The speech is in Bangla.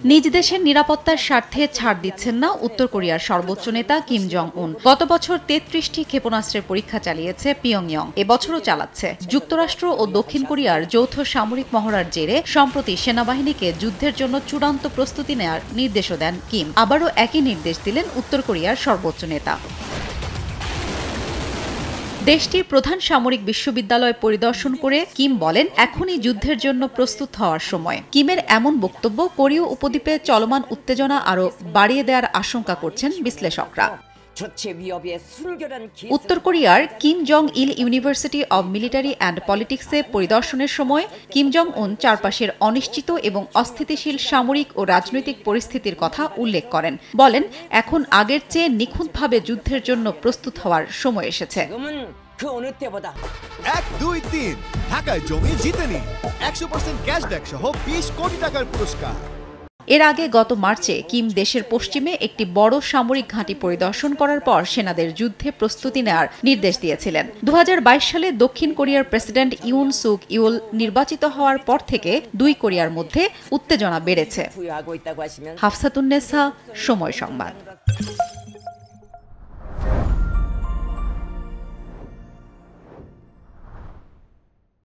নিজ দেশের নিরাপত্তার স্বার্থে ছাড় দিচ্ছেন না উত্তর কোরিয়ার সর্বোচ্চ নেতা কিম জং উন। গত বছর ৩৩টি ক্ষেপণাস্ত্রের পরীক্ষা চালিয়েছে পিয়ংইয়ং, এবছরও চালাচ্ছে। যুক্তরাষ্ট্র ও দক্ষিণ কোরিয়ার যৌথ সামরিক মহড়ার জেরে সম্প্রতি সেনাবাহিনীকে যুদ্ধের জন্য চূড়ান্ত প্রস্তুতি নেওয়ার নির্দেশও দেন কিম। আবারও একই নির্দেশ দিলেন উত্তর কোরিয়ার সর্বোচ্চ নেতা। দেশটির প্রধান সামরিক বিশ্ববিদ্যালয় পরিদর্শন করে কিম বলেন, এখনই যুদ্ধের জন্য প্রস্তুত হওয়ার সময়। কিমের এমন বক্তব্য কোরীয় উপদ্বীপে চলমান উত্তেজনা আরও বাড়িয়ে দেওয়ার আশঙ্কা করছেন বিশ্লেষকরা। উত্তর কোরিয়ার Kim Jong Il university of military and পলিটিক্সে পরিদর্শনের সময় কিম জং উন চারপাশের অনিশ্চিত এবং অস্থিতিশীল সামরিক ও রাজনৈতিক পরিস্থিতির কথা উল্লেখ করেন। বলেন, এখন আগের চেয়ে নিখুঁতভাবে যুদ্ধের জন্য প্রস্তুত হওয়ার সময় এসেছে। 1-2-3 ঢাকায় জমি জিতে নিন 100% ক্যাশব্যাক সহ 20 কোটি টাকার পুরস্কার। এর আগে গত মার্চে কিম দেশের পশ্চিমে একটি বড় সামরিক ঘাঁটি পরিদর্শন করার পর সেনাদের যুদ্ধে প্রস্তুতি নেওয়ার নির্দেশ দিয়েছিলেন। ২০২২ সালে দক্ষিণ কোরিয়ার প্রেসিডেন্ট ইউন সুক ইউল নির্বাচিত হওয়ার পর থেকে দুই কোরিয়ার মধ্যে উত্তেজনা বেড়েছে। হাফসাতুন্নেসা, সময় সংবাদ।